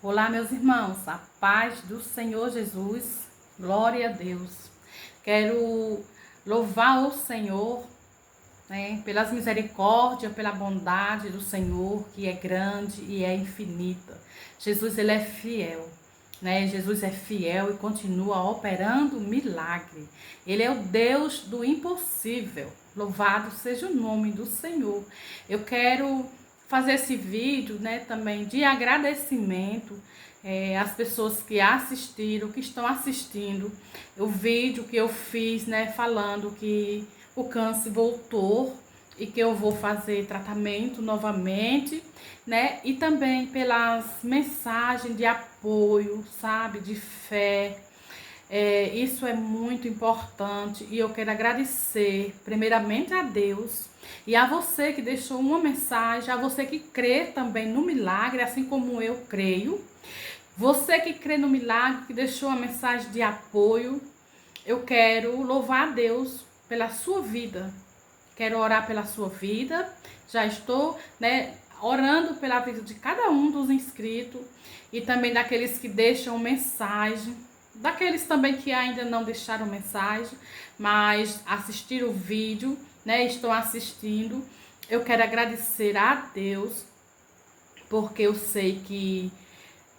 Olá, meus irmãos, a paz do Senhor Jesus, glória a Deus. Quero louvar o Senhor, pelas misericórdias, pela bondade do Senhor, que é grande e é infinita. Jesus, ele é fiel, Jesus é fiel e continua operando milagre. Ele é o Deus do impossível. Louvado seja o nome do Senhor. Eu quero fazer esse vídeo, também de agradecimento às pessoas que assistiram, que estão assistindo o vídeo que eu fiz, falando que o câncer voltou e que eu vou fazer tratamento novamente, e também pelas mensagens de apoio, sabe, de fé. Isso é muito importante e eu quero agradecer primeiramente a Deus e a você que deixou uma mensagem, a você que crê também no milagre, assim como eu creio. Você que crê no milagre, que deixou uma mensagem de apoio, eu quero louvar a Deus pela sua vida. Quero orar pela sua vida. Já estou, orando pela vida de cada um dos inscritos e também daqueles que deixam mensagem. Daqueles também que ainda não deixaram mensagem, mas assistiram o vídeo, estão assistindo. Eu quero agradecer a Deus, porque eu sei que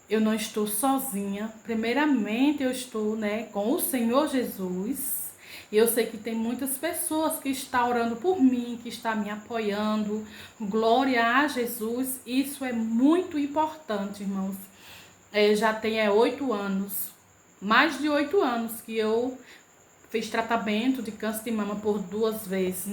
eu não estou sozinha. Primeiramente eu estou, com o Senhor Jesus. E eu sei que tem muitas pessoas que estão orando por mim, que estão me apoiando. Glória a Jesus. Isso é muito importante, irmãos. Já tem 8 anos. Mais de 8 anos que eu fiz tratamento de câncer de mama por 2 vezes,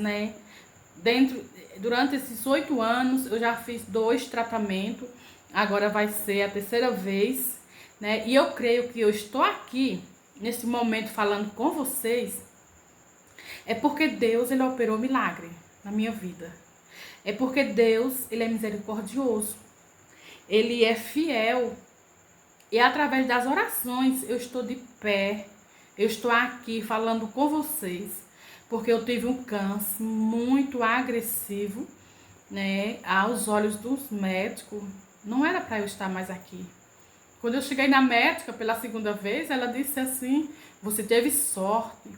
Durante esses 8 anos, eu já fiz 2 tratamentos. Agora vai ser a 3ª vez, E eu creio que eu estou aqui, nesse momento, falando com vocês, é porque Deus, ele operou milagre na minha vida. É porque Deus, ele é misericordioso. Ele é fiel. E através das orações eu estou de pé, eu estou aqui falando com vocês, porque eu tive um câncer muito agressivo, aos olhos dos médicos. Não era para eu estar mais aqui. Quando eu cheguei na médica pela 2ª vez, ela disse assim: você teve sorte.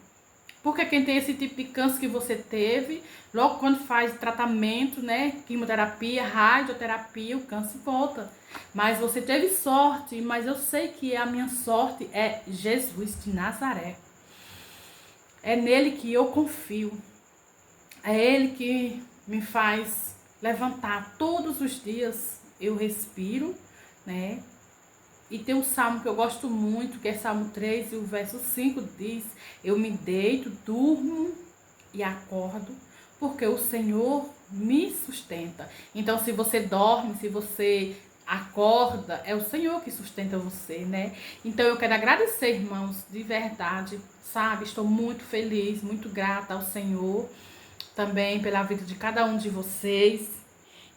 Porque quem tem esse tipo de câncer que você teve, logo quando faz tratamento, quimioterapia, radioterapia, o câncer volta. Mas você teve sorte, mas eu sei que a minha sorte é Jesus de Nazaré. É nele que eu confio. É ele que me faz levantar todos os dias. Eu respiro, E tem um salmo que eu gosto muito, que é Salmo 3, e o verso 5 diz: eu me deito, durmo e acordo, porque o Senhor me sustenta. Então, se você dorme, se você acorda, é o Senhor que sustenta você, Então, eu quero agradecer, irmãos, de verdade, sabe? Estou muito feliz, muito grata ao Senhor, também pela vida de cada um de vocês.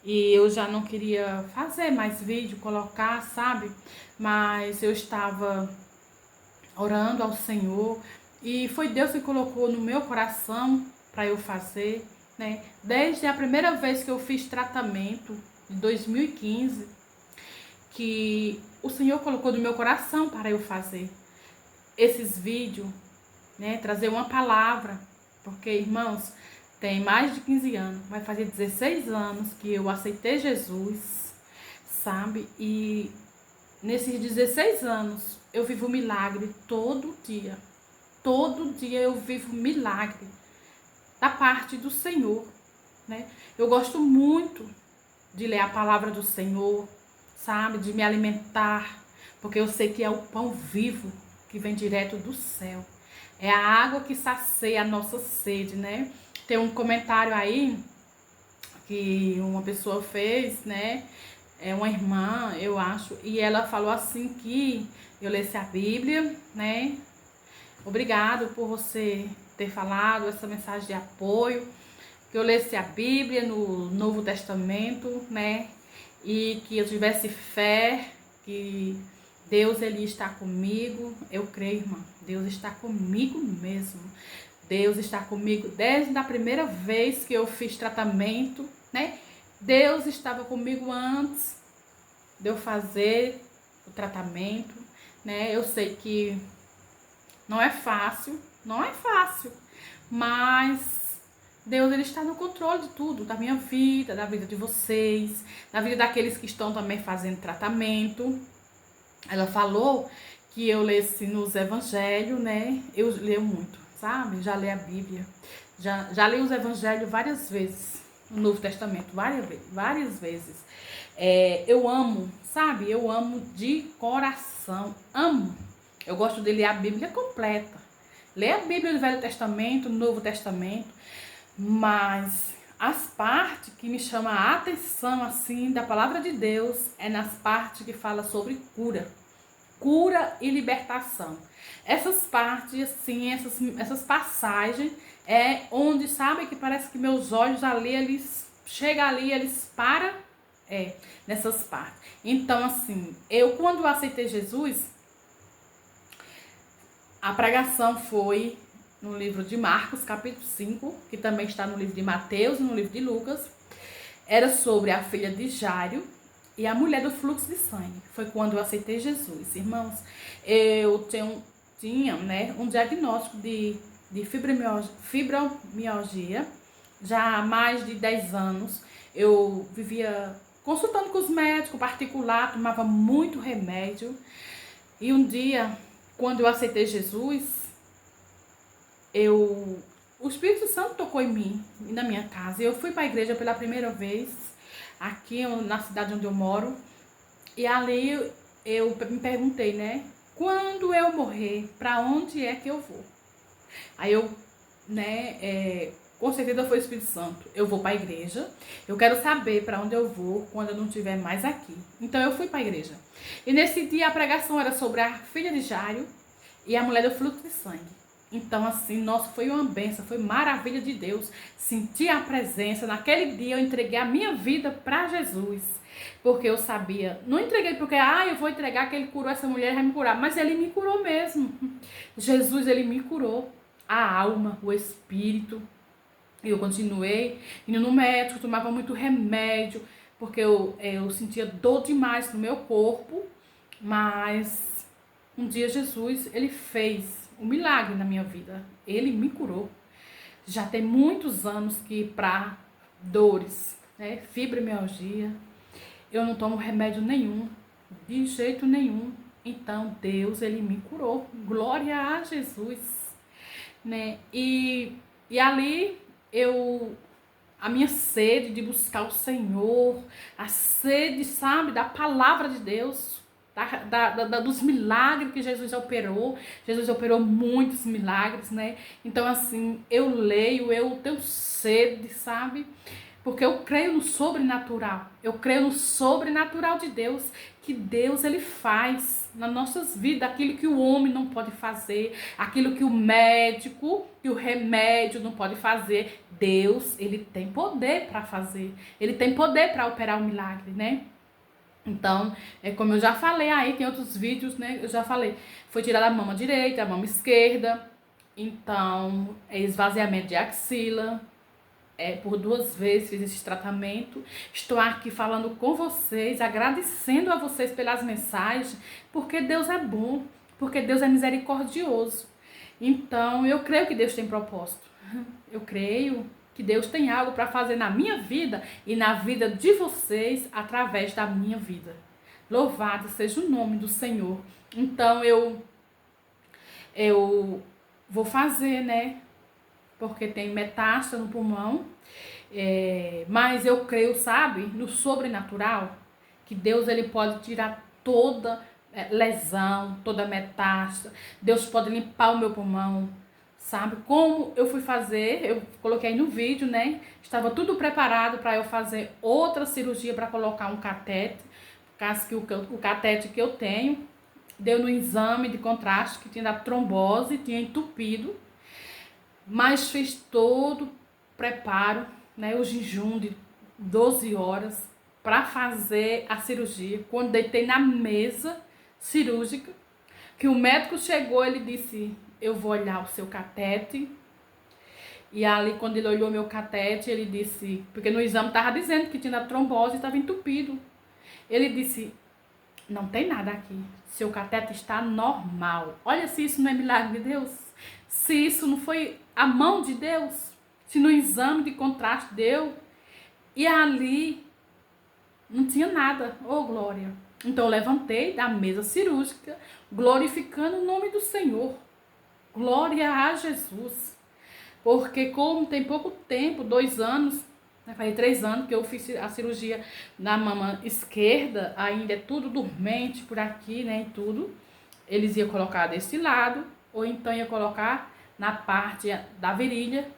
E eu já não queria fazer mais vídeo, colocar, sabe? Mas eu estava orando ao Senhor e foi Deus que colocou no meu coração para eu fazer, Desde a primeira vez que eu fiz tratamento, em 2015, que o Senhor colocou no meu coração para eu fazer esses vídeos, trazer uma palavra, porque, irmãos, tem mais de 15 anos, vai fazer 16 anos que eu aceitei Jesus, sabe? E nesses 16 anos eu vivo milagre todo dia. Todo dia eu vivo milagre da parte do Senhor, Eu gosto muito de ler a palavra do Senhor, sabe? De me alimentar, porque eu sei que é o pão vivo que vem direto do céu. É a água que sacia a nossa sede, Tem um comentário aí que uma pessoa fez, É uma irmã, eu acho, e ela falou assim que eu lesse a Bíblia, Obrigado por você ter falado essa mensagem de apoio, que eu lesse a Bíblia no Novo Testamento, E que eu tivesse fé, que Deus, ele está comigo. Eu creio, irmã, Deus está comigo mesmo. Deus está comigo desde a primeira vez que eu fiz tratamento, Deus estava comigo antes de eu fazer, o tratamento, né? Eu sei que não é fácil, mas Deus, ele está no controle de tudo, da minha vida, da vida de vocês, da vida daqueles que estão também fazendo tratamento. Ela falou que eu lesse nos evangelhos, né? Eu leio muito, sabe? Já leio a Bíblia, já leio os evangelhos várias vezes, no Novo Testamento, várias vezes. Eu amo, sabe? Eu amo de coração, amo. Eu gosto de ler a Bíblia completa. Ler a Bíblia do Velho Testamento, do Novo Testamento, mas as partes que me chamam a atenção, assim, da palavra de Deus, é nas partes que fala sobre cura e libertação. Essas partes, assim, essas passagens, é onde, sabe, que parece que meus olhos ali, eles chegam ali, eles param, nessas partes. Então, assim, eu quando aceitei Jesus, a pregação foi no livro de Marcos, capítulo 5, que também está no livro de Mateus e no livro de Lucas. Era sobre a filha de Jairo e a mulher do fluxo de sangue. Foi quando eu aceitei Jesus. Irmãos, eu tinha, né, um diagnóstico de fibromialgia. Já há mais de 10 anos. Eu vivia consultando com os médicos particular, tomava muito remédio. E um dia, quando eu aceitei Jesus, o Espírito Santo tocou em mim e na minha casa. Eu fui para a igreja pela primeira vez, aqui na cidade onde eu moro. E ali eu me perguntei, né? Quando eu morrer, para onde é que eu vou? Aí eu, né, com certeza foi o Espírito Santo. Eu vou para a igreja, eu quero saber para onde eu vou quando eu não estiver mais aqui. Então eu fui para a igreja. E nesse dia a pregação era sobre a filha de Jairo e a mulher do fluxo de sangue. Então, assim, nossa, foi uma bênção, foi maravilha de Deus. Senti a presença. Naquele dia eu entreguei a minha vida para Jesus. Porque eu sabia, não entreguei porque, eu vou entregar que ele curou essa mulher, vai me curar. Mas ele me curou mesmo. Jesus, ele me curou. A alma, o espírito. E eu continuei indo no médico, tomava muito remédio. Porque eu sentia dor demais no meu corpo. Mas um dia Jesus, ele fez um milagre na minha vida. Ele me curou. Já tem muitos anos que para dores, né, fibromialgia, eu não tomo remédio nenhum, de jeito nenhum. Então Deus, ele me curou. Glória a Jesus, né? E ali a minha sede de buscar o Senhor, a sede, sabe, da palavra de Deus, dos milagres que Jesus operou. Jesus operou muitos milagres, né? Então, assim, eu leio, eu tenho sede, sabe? Porque eu creio no sobrenatural. Eu creio no sobrenatural de Deus, que Deus, ele faz nas nossas vidas aquilo que o homem não pode fazer, aquilo que o médico, que o remédio não pode fazer. Deus, ele tem poder para fazer. Ele tem poder para operar o milagre, né? Então, como eu já falei aí, tem outros vídeos, né? Eu já falei, foi tirada a mama direita, a mama esquerda. Então, esvaziamento de axila. Por 2 vezes fiz esse tratamento. Estou aqui falando com vocês, agradecendo a vocês pelas mensagens, porque Deus é bom, porque Deus é misericordioso. Então, eu creio que Deus tem propósito. Eu creio que Deus tem algo para fazer na minha vida e na vida de vocês através da minha vida. Louvado seja o nome do Senhor. Então, eu vou fazer, né? Porque tem metástase no pulmão, mas eu creio, sabe, no sobrenatural, que Deus, ele pode tirar toda lesão, toda metástase. Deus pode limpar o meu pulmão, sabe? Como eu fui fazer, eu coloquei no vídeo, né? Estava tudo preparado para eu fazer outra cirurgia para colocar um catete, por causa que o catete que eu tenho deu no exame de contraste que tinha da trombose, tinha entupido. Mas fiz todo o preparo, né, o jejum de 12 horas para fazer a cirurgia. Quando deitei na mesa cirúrgica, que o médico chegou, ele disse, eu vou olhar o seu catete. E ali, quando ele olhou meu catete, ele disse, porque no exame estava dizendo que tinha trombose e estava entupido. Ele disse, Não tem nada aqui. Seu cateter está normal. Olha se isso não é milagre de Deus. Se isso não foi a mão de Deus. Se no exame de contraste deu. E ali não tinha nada. Oh, glória. Então eu levantei da mesa cirúrgica, glorificando o nome do Senhor. Glória a Jesus. Porque como tem pouco tempo, 2 anos, faz 3 anos que eu fiz a cirurgia na mama esquerda, ainda é tudo dormente por aqui, né, e tudo. Eles iam colocar desse lado, ou então ia colocar na parte da virilha,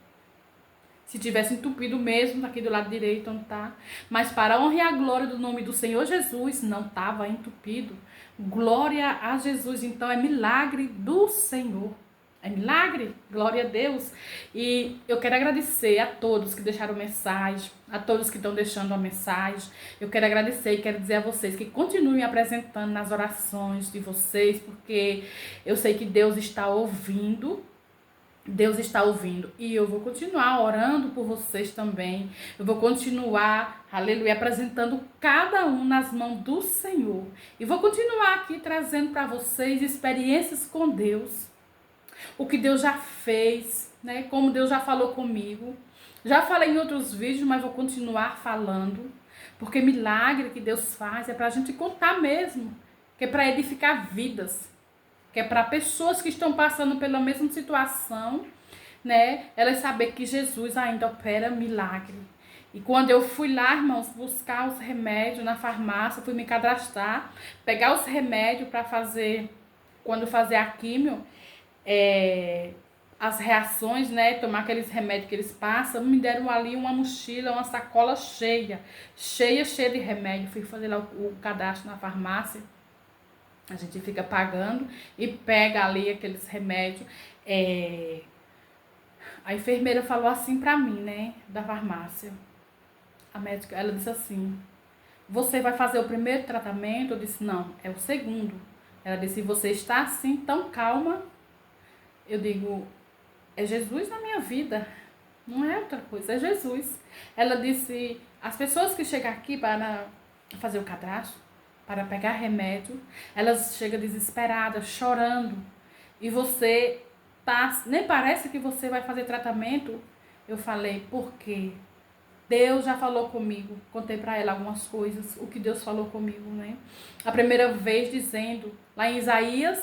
se tivesse entupido mesmo, aqui do lado direito, onde tá. Mas para a honra e a glória do nome do Senhor Jesus, não estava entupido. Glória a Jesus, então é milagre do Senhor. É milagre, glória a Deus. E eu quero agradecer a todos que deixaram mensagem, a todos que estão deixando uma mensagem. Eu quero agradecer e quero dizer a vocês que continuem apresentando nas orações de vocês, porque eu sei que Deus está ouvindo. Deus está ouvindo e eu vou continuar orando por vocês também. Eu vou continuar, aleluia, apresentando cada um nas mãos do Senhor. E vou continuar aqui trazendo para vocês experiências com Deus. O que Deus já fez, né? Como Deus já falou comigo. Já falei em outros vídeos, mas vou continuar falando. Porque milagre que Deus faz é para a gente contar mesmo. Que é para edificar vidas. Que é para pessoas que estão passando pela mesma situação, né? Elas saber que Jesus ainda opera milagre. E quando eu fui lá, irmãos, buscar os remédios na farmácia, fui me cadastrar, pegar os remédios para fazer, quando fazer a químio, as reações, né? Tomar aqueles remédios que eles passam, me deram ali uma mochila, uma sacola cheia de remédio. Fui fazer lá o cadastro na farmácia. A gente fica pagando e pega ali aqueles remédios. A enfermeira falou assim pra mim, né, da farmácia. A médica, ela disse assim: você vai fazer o primeiro tratamento? Eu disse: não, é o segundo. Ela disse: você está assim, tão calma. Eu digo: é Jesus na minha vida. Não é outra coisa, é Jesus. Ela disse: as pessoas que chegam aqui para fazer o cadastro, para pegar remédio, elas chegam desesperadas, chorando. E você tá, nem parece que você vai fazer tratamento. Eu falei: por quê? Deus já falou comigo. Contei para ela algumas coisas, o que Deus falou comigo, né? A primeira vez dizendo, lá em Isaías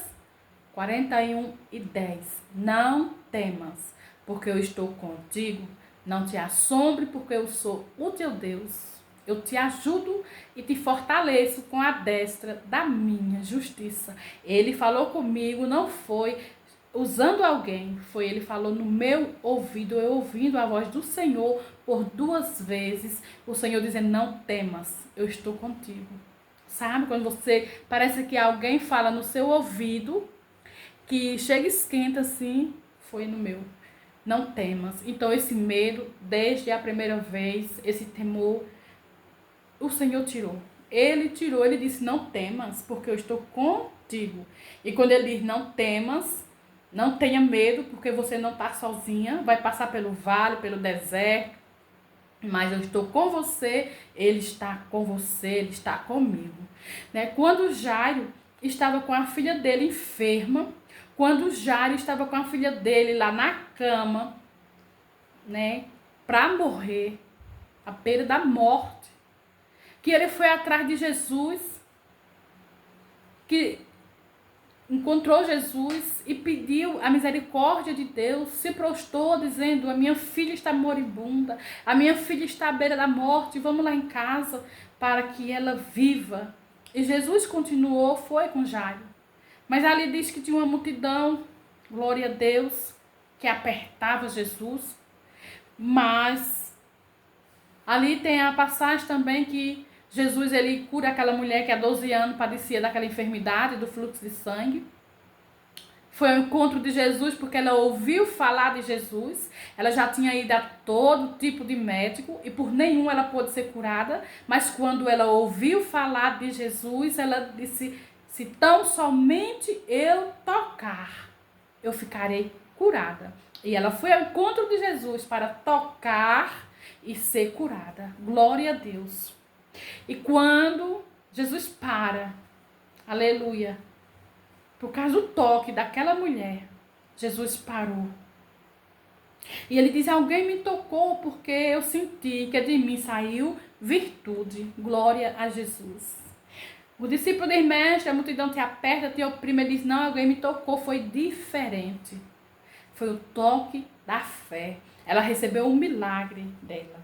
41:10, não temas, porque eu estou contigo. Não te assombre, porque eu sou o teu Deus. Eu te ajudo e te fortaleço com a destra da minha justiça. Ele falou comigo, não foi usando alguém, foi ele falou no meu ouvido, eu ouvindo a voz do Senhor por 2 vezes, o Senhor dizendo: não temas, eu estou contigo. Sabe, quando você, parece que alguém fala no seu ouvido, que chega e esquenta assim, foi no meu. Não temas. Então esse medo, desde a primeira vez, esse temor, o Senhor tirou. Ele tirou, ele disse: não temas, porque eu estou contigo. E quando ele diz não temas, não tenha medo, porque você não está sozinha, vai passar pelo vale, pelo deserto, mas eu estou com você, ele está com você, ele está comigo. Né? Quando Jairo estava com a filha dele enferma, quando Jairo estava com a filha dele lá na cama, né, para morrer, à beira da morte, que ele foi atrás de Jesus, que encontrou Jesus e pediu a misericórdia de Deus, se prostrou dizendo: a minha filha está moribunda, a minha filha está à beira da morte, vamos lá em casa para que ela viva. E Jesus continuou, foi com Jairo. Mas ali diz que tinha uma multidão, glória a Deus, que apertava Jesus. Mas ali tem a passagem também que Jesus, ele cura aquela mulher que há 12 anos padecia daquela enfermidade, do fluxo de sangue. Foi ao encontro de Jesus porque ela ouviu falar de Jesus. Ela já tinha ido a todo tipo de médico e por nenhum ela pôde ser curada. Mas quando ela ouviu falar de Jesus, ela disse: se tão somente eu tocar, eu ficarei curada. E ela foi ao encontro de Jesus para tocar e ser curada. Glória a Deus. E quando Jesus para, Aleluia. Por causa do toque daquela mulher, Jesus parou. E ele diz, alguém me tocou porque eu senti que de mim saiu virtude. Glória a Jesus. O discípulo diz, mestre, a multidão te aperta, te oprime. Ele diz, não, alguém me tocou, foi diferente. Foi o toque da fé. Ela recebeu um milagre dela.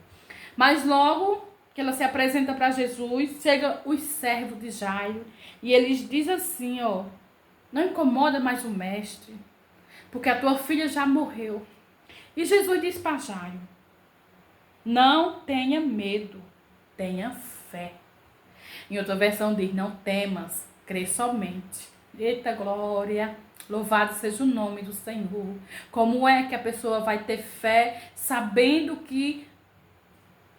Mas logo que ela se apresenta para Jesus, chega os servos de Jairo. E eles dizem assim, ó, não incomoda mais o mestre, porque a tua filha já morreu. E Jesus diz para Jairo, não tenha medo, tenha fé. Em outra versão diz, não temas, crê somente. Eita glória, louvado seja o nome do Senhor. Como é que a pessoa vai ter fé sabendo que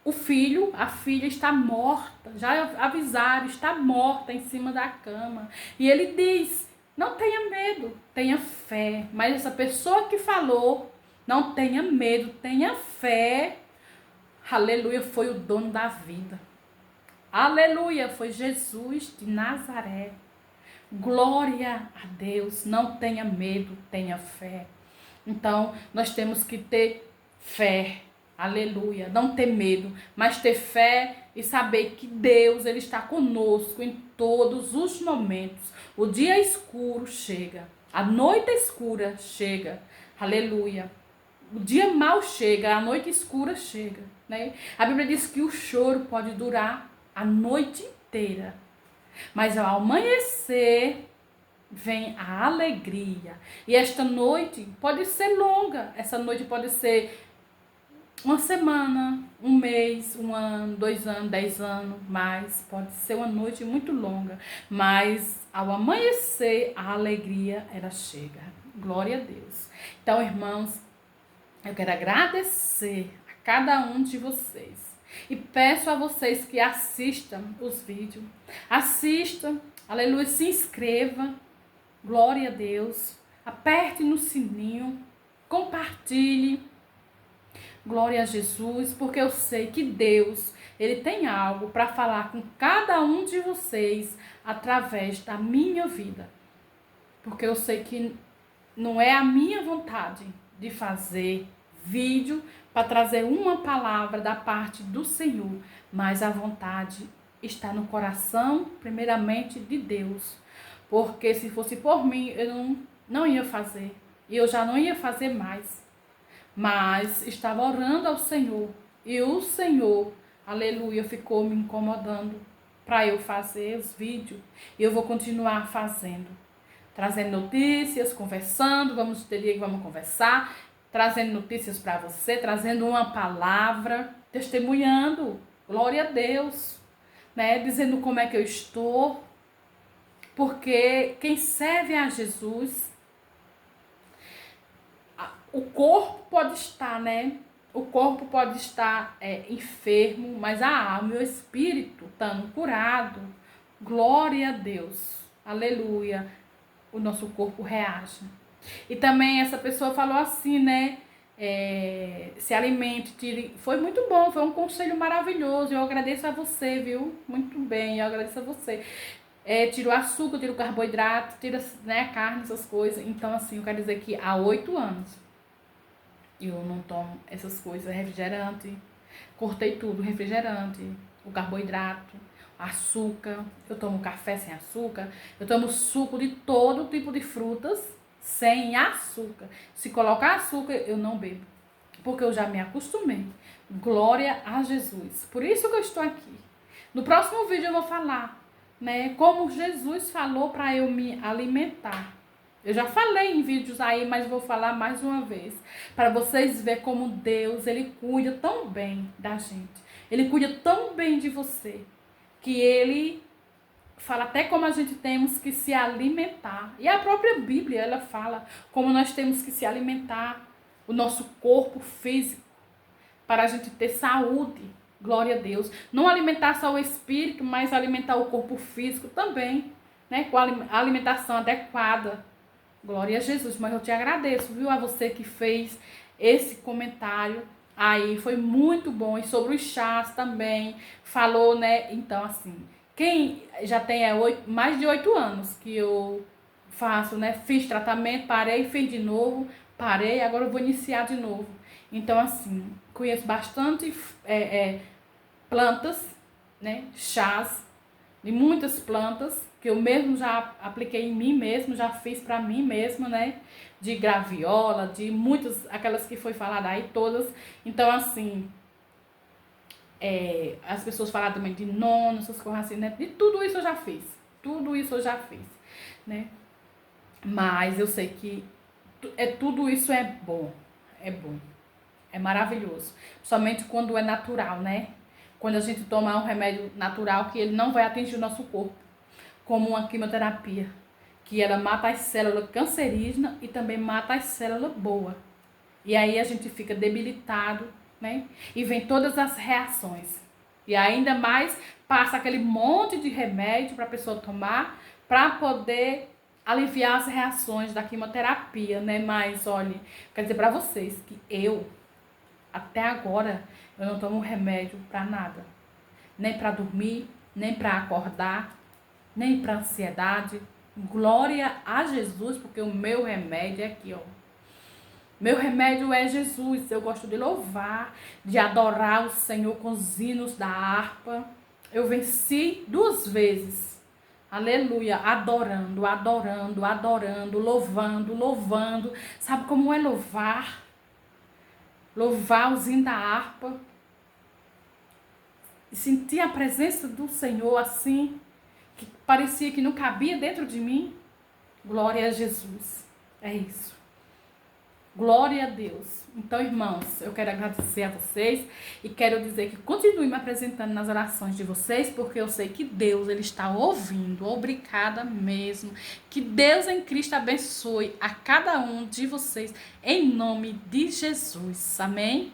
o filho, a filha está morta, já avisaram, está morta em cima da cama. E ele diz, não tenha medo, tenha fé. Mas essa pessoa que falou, não tenha medo, tenha fé, aleluia, foi o dono da vida. Aleluia, foi Jesus de Nazaré. Glória a Deus, não tenha medo, tenha fé. Então, nós temos que ter fé. Aleluia, não ter medo, mas ter fé e saber que Deus, Ele está conosco em todos os momentos. O dia escuro chega, a noite escura chega, aleluia. O dia mau chega, a noite escura chega, né? A Bíblia diz que o choro pode durar a noite inteira, mas ao amanhecer vem a alegria. E esta noite pode ser longa, essa noite pode ser uma semana, um mês, um ano, 2 anos, 10 anos, mas pode ser uma noite muito longa. Mas ao amanhecer, a alegria, ela chega. Glória a Deus. Então, irmãos, eu quero agradecer a cada um de vocês. E peço a vocês que assistam os vídeos. Assistam, aleluia, se inscreva. Glória a Deus. Aperte no sininho. Compartilhe. Glória a Jesus, porque eu sei que Deus, Ele tem algo para falar com cada um de vocês através da minha vida. Porque eu sei que não é a minha vontade de fazer vídeo para trazer uma palavra da parte do Senhor, mas a vontade está no coração, primeiramente, de Deus. Porque se fosse por mim, eu não ia fazer. E eu já não ia fazer mais. Mas estava orando ao Senhor. E o Senhor, aleluia, ficou me incomodando para eu fazer os vídeos. E eu vou continuar fazendo. Trazendo notícias, conversando. Vamos ter dia que vamos conversar. Trazendo notícias para você. Trazendo uma palavra. Testemunhando. Glória a Deus. Né? Dizendo como é que eu estou. Porque quem serve a Jesus, o corpo pode estar, né? O corpo pode estar enfermo, mas a alma e o espírito estão curados. Glória a Deus. Aleluia. O nosso corpo reage. E também essa pessoa falou assim, né? Se alimente, tire. Foi muito bom, foi um conselho maravilhoso. Eu agradeço a você, viu? Muito bem, eu agradeço a você. Tira o açúcar, tira o carboidrato, tira, né, a carne, essas coisas. Então, assim, eu quero dizer que há 8 anos eu não tomo essas coisas, refrigerante, cortei tudo, refrigerante, o carboidrato, açúcar, eu tomo café sem açúcar, eu tomo suco de todo tipo de frutas sem açúcar. Se colocar açúcar, eu não bebo, porque eu já me acostumei. Glória a Jesus. Por isso que eu estou aqui. No próximo vídeo eu vou falar, né, como Jesus falou para eu me alimentar. Eu já falei em vídeos aí, mas vou falar mais uma vez. Para vocês verem como Deus, Ele cuida tão bem da gente. Ele cuida tão bem de você. Que Ele fala até como a gente temos que se alimentar. E a própria Bíblia, ela fala como nós temos que se alimentar. O nosso corpo físico. Para a gente ter saúde. Glória a Deus. Não alimentar só o espírito, mas alimentar o corpo físico também. Né? Com a alimentação adequada. Glória a Jesus, mas eu te agradeço, viu, a você que fez esse comentário aí, foi muito bom. E sobre os chás também, falou, né, então assim, Quem já tem mais de 8 anos que eu faço, né? Fiz tratamento, parei, fiz de novo, parei, agora eu vou iniciar de novo. Então, assim, conheço bastante plantas, né? Chás, de muitas plantas que eu mesmo já apliquei em mim mesmo, já fiz pra mim mesma, né? De graviola, de muitas, aquelas que foi falada aí todas. Então, assim, as pessoas falaram também de nono, essas coisas assim, né? De tudo isso eu já fiz. Tudo isso eu já fiz, né? Mas eu sei que tudo isso é bom. É bom. É maravilhoso. Somente quando é natural, né? Quando a gente toma um remédio natural que ele não vai atingir o nosso corpo. Como uma quimioterapia. Que ela mata as células cancerígenas e também mata as células boas. E aí a gente fica debilitado, né? E vem todas as reações. E ainda mais passa aquele monte de remédio para a pessoa tomar para poder aliviar as reações da quimioterapia, né? Mas olha, quer dizer para vocês que até agora, eu não tomo remédio para nada. Nem para dormir, nem para acordar, nem para ansiedade. Glória a Jesus, porque o meu remédio é aqui, ó. Meu remédio é Jesus. Eu gosto de louvar, de adorar o Senhor com os hinos da harpa. Eu venci 2 vezes. Aleluia, adorando, adorando, adorando, louvando, louvando. Sabe como é louvar? Louvar os hinos da harpa. E sentir a presença do Senhor assim, que parecia que não cabia dentro de mim. Glória a Jesus. É isso. Glória a Deus. Então, irmãos, eu quero agradecer a vocês e quero dizer que continue me apresentando nas orações de vocês, porque eu sei que Deus, Ele está ouvindo. Obrigada mesmo. Que Deus em Cristo abençoe a cada um de vocês, em nome de Jesus. Amém?